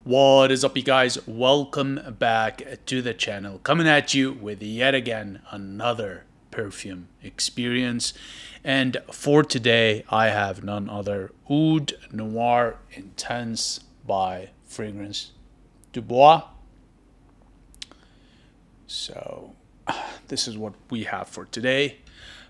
What is up, you guys? Welcome back to the channel. Coming at you with yet again another perfume experience. And for today, I have none other Oud Noir Intense by Fragrance du Bois. So, this is what we have for today.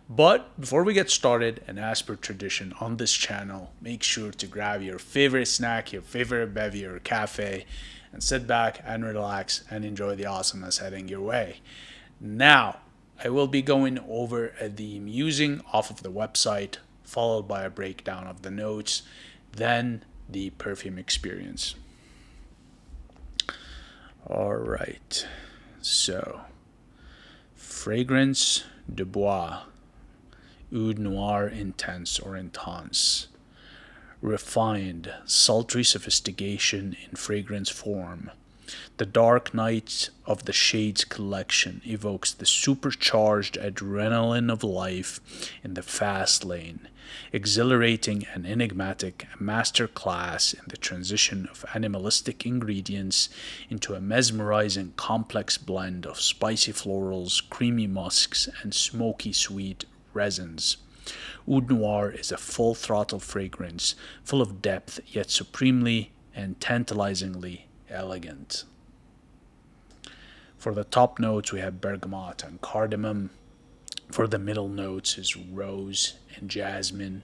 But before we get started, and as per tradition on this channel, make sure to grab your favorite snack, your favorite bevy or cafe, and sit back and relax and enjoy the awesomeness heading your way. Now, I will be going over the musing off of the website, followed by a breakdown of the notes, then the perfume experience. Alright, so Fragrance du Bois. Oud Noir Intense or Intense. Refined, sultry sophistication in fragrance form. The dark night of the Shades collection evokes the supercharged adrenaline of life in the fast lane, exhilarating and enigmatic, a masterclass in the transition of animalistic ingredients into a mesmerizing complex blend of spicy florals, creamy musks, and smoky-sweet resins. Oud Noir is a full-throttle fragrance, full of depth yet supremely and tantalizingly elegant. For the top notes we have Bergamot and Cardamom. For the middle notes is Rose and Jasmine.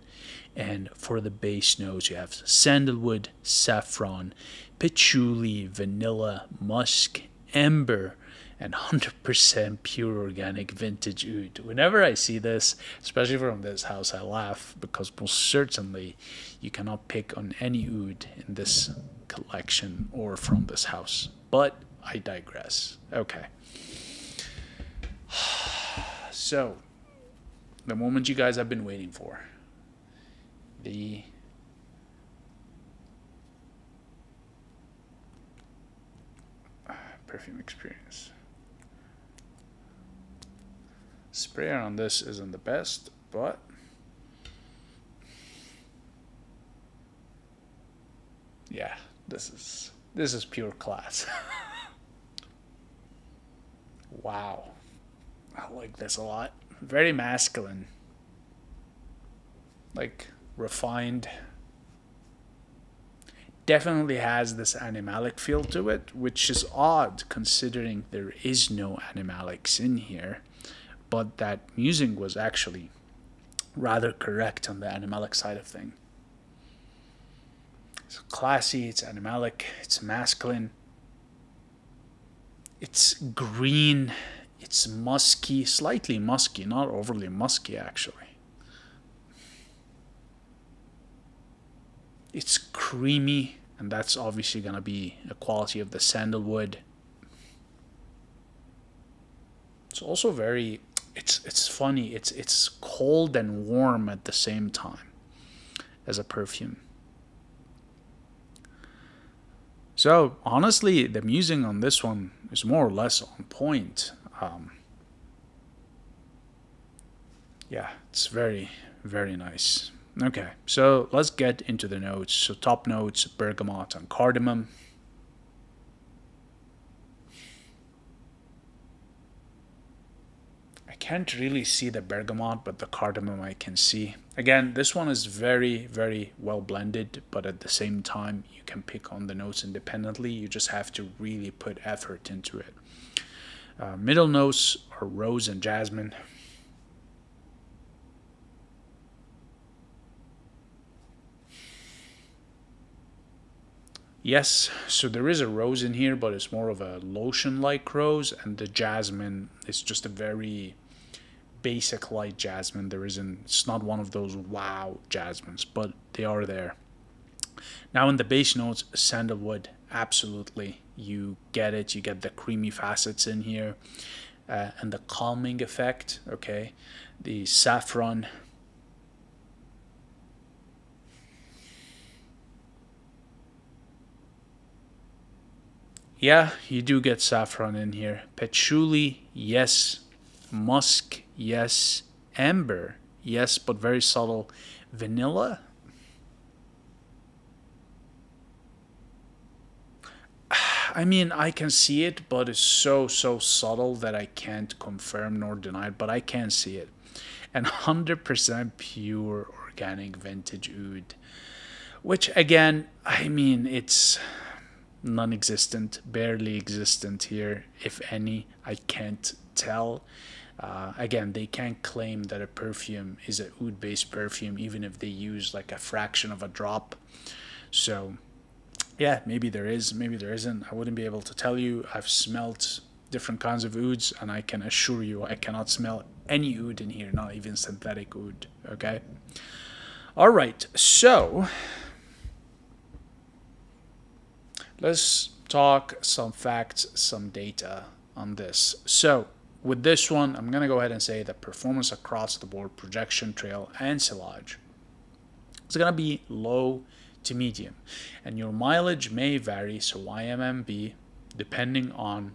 And for the base notes you have Sandalwood, Saffron, Patchouli, Vanilla, Musk, Amber, and 100% pure organic vintage oud. Whenever I see this, especially from this house, I laugh because most certainly you cannot pick on any oud in this collection or from this house. But I digress. Okay. So, the moment you guys have been waiting for. The perfume experience. Sprayer on this isn't the best, but yeah, this is pure class. Wow, I like this a lot. Very masculine, like refined. Definitely has this animalic feel to it, which is odd considering there is no animalics in here. But that musing was actually rather correct on the animalic side of thing. It's classy, it's animalic, it's masculine. It's green, it's musky, slightly musky, not overly musky actually. It's creamy, and that's obviously going to be a quality of the sandalwood. It's also very... It's funny. It's cold and warm at the same time as a perfume. So honestly, the musing on this one is more or less on point. Yeah, it's very, very nice. Okay, so let's get into the notes. So top notes, bergamot and cardamom. Can't really see the bergamot, but the cardamom I can see. Again, this one is very, very well blended, but at the same time you can pick on the notes independently. You just have to really put effort into it. Middle notes are rose and jasmine. Yes, so there is a rose in here, but it's more of a lotion-like rose, and the jasmine is just a very basic light jasmine. It's not one of those wow jasmines, but they are there. Now in the base notes, sandalwood, absolutely, you get it. You get the creamy facets in here, and the calming effect. Okay, the saffron. Yeah, you do get saffron in here. Patchouli, yes. Musk, yes. Amber, yes, but very subtle. Vanilla, I mean, I can see it, but it's so subtle that I can't confirm nor deny it, but I can see it. And 100% pure organic vintage oud, which again, I mean, it's non-existent, barely existent here, if any. I can't tell. Again, they can't claim that a perfume is a oud-based perfume, even if they use like a fraction of a drop. So yeah, maybe there is, maybe there isn't. I wouldn't be able to tell you. I've smelt different kinds of ouds, and I can assure you I cannot smell any oud in here, not even synthetic oud. Okay. All right, so let's talk some facts, some data on this. So with this one, I'm going to go ahead and say that performance across the board, projection, trail, and sillage is going to be low to medium. And your mileage may vary, so YMMB, depending on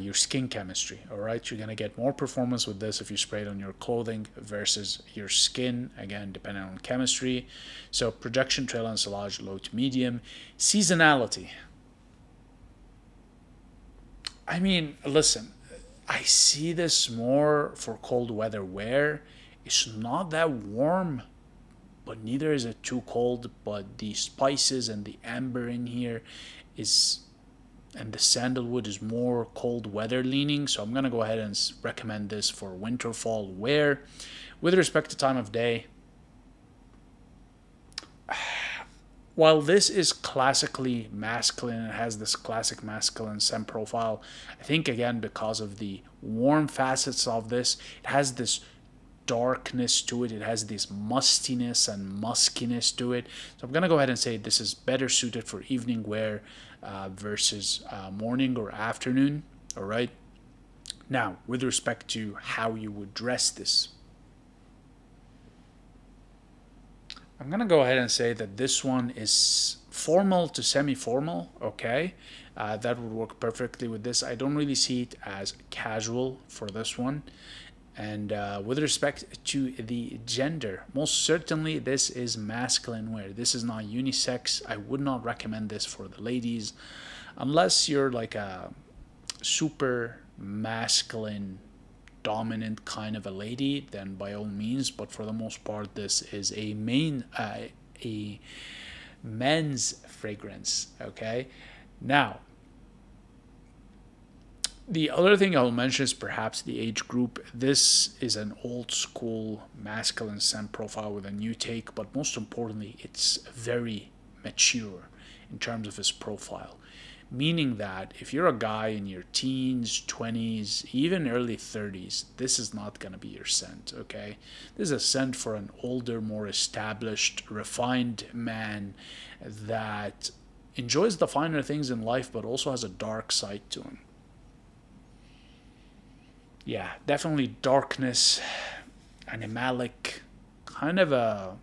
your skin chemistry. All right, you're going to get more performance with this if you spray it on your clothing versus your skin, again depending on chemistry. So projection, trail, and sillage, low to medium. Seasonality, I mean, listen, I see this more for cold weather wear. It's not that warm, but neither is it too cold. But the spices and the amber in here is, and the sandalwood is more cold weather leaning. So I'm going to go ahead and recommend this for winter, fall wear. With respect to time of day, while this is classically masculine and has this classic masculine scent profile, I think again because of the warm facets of this, it has this darkness to it. It has this mustiness and muskiness to it. So I'm going to go ahead and say this is better suited for evening wear versus morning or afternoon. All right. Now, with respect to how you would dress this, I'm going to go ahead and say that this one is formal to semi-formal, okay? That would work perfectly with this. I don't really see it as casual for this one. And with respect to the gender, most certainly this is masculine wear. This is not unisex. I would not recommend this for the ladies unless you're like a super masculine dominant kind of a lady, then by all means, but for the most part this is a men's fragrance. Okay, now the other thing I'll mention is perhaps the age group. This is an old school masculine scent profile with a new take, but most importantly it's very mature in terms of his profile. Meaning that if you're a guy in your teens, 20s, even early 30s, this is not going to be your scent, okay? This is a scent for an older, more established, refined man that enjoys the finer things in life, but also has a dark side to him. Yeah, definitely darkness, animalic, kind of a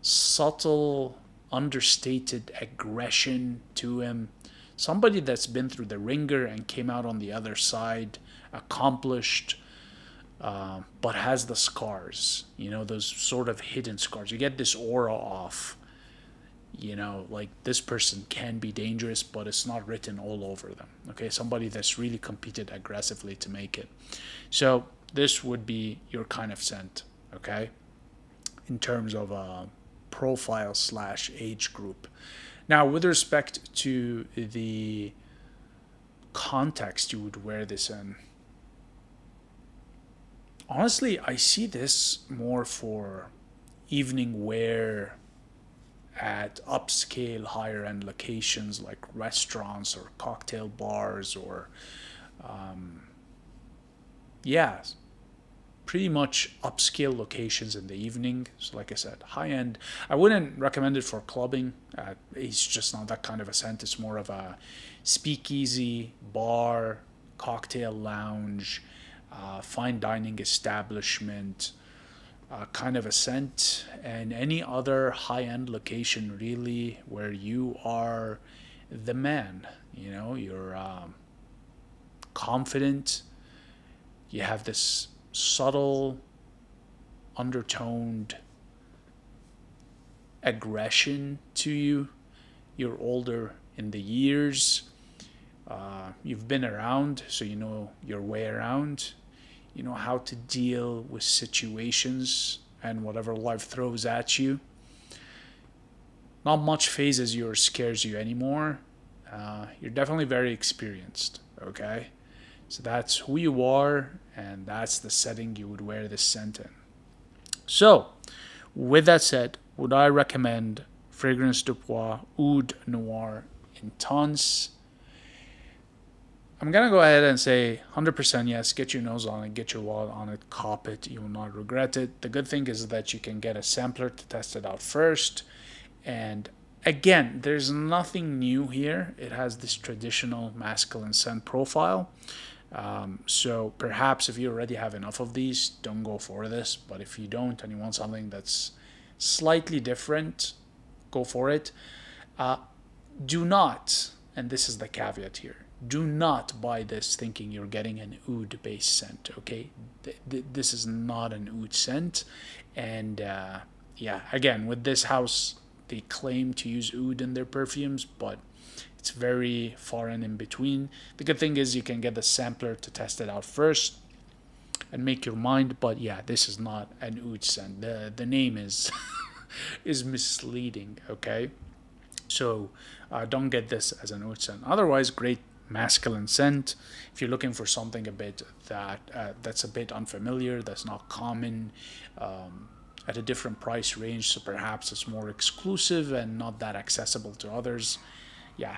subtle, understated aggression to him. Somebody that's been through the ringer and came out on the other side, accomplished, but has the scars, you know, those sort of hidden scars. You get this aura off, you know, like this person can be dangerous, but it's not written all over them. Okay, somebody that's really competed aggressively to make it. So this would be your kind of scent, okay, in terms of profile / age group. Now, with respect to the context you would wear this in, honestly, I see this more for evening wear at upscale, higher end locations like restaurants or cocktail bars or, yeah, pretty much upscale locations in the evening. So like I said, high end. I wouldn't recommend it for clubbing. It's just not that kind of a scent. It's more of a speakeasy, bar, cocktail lounge, fine dining establishment kind of a scent, and any other high end location really where you are the man. You know, you're confident. You have this subtle, undertoned aggression to you, you're older in the years, you've been around, so you know your way around, you know how to deal with situations and whatever life throws at you. Not much phases you or scares you anymore. You're definitely very experienced, okay? So that's who you are, and that's the setting you would wear this scent in. So, with that said, would I recommend Fragrance de Bois Oud Noir Intense? I'm going to go ahead and say 100% yes. Get your nose on it, get your wallet on it, cop it. You will not regret it. The good thing is that you can get a sampler to test it out first. And again, there's nothing new here. It has this traditional masculine scent profile. So perhaps if you already have enough of these, don't go for this. But if you don't and you want something that's slightly different, go for it. Do not, and this is the caveat here, do not buy this thinking you're getting an oud based scent, okay? This is not an oud scent. And yeah, again, with this house, they claim to use oud in their perfumes, but it's very far and in between. The good thing is you can get the sampler to test it out first and make your mind. But yeah, this is not an oud scent. The name is is misleading, okay? So don't get this as an oud scent. Otherwise, great masculine scent. If you're looking for something a bit that's a bit unfamiliar, that's not common, at a different price range, so perhaps it's more exclusive and not that accessible to others, yeah,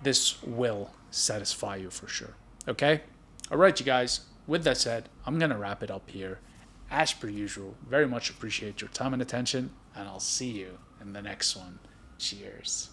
this will satisfy you for sure. Okay? All right, you guys. With that said, I'm going to wrap it up here. As per usual, very much appreciate your time and attention, and I'll see you in the next one. Cheers.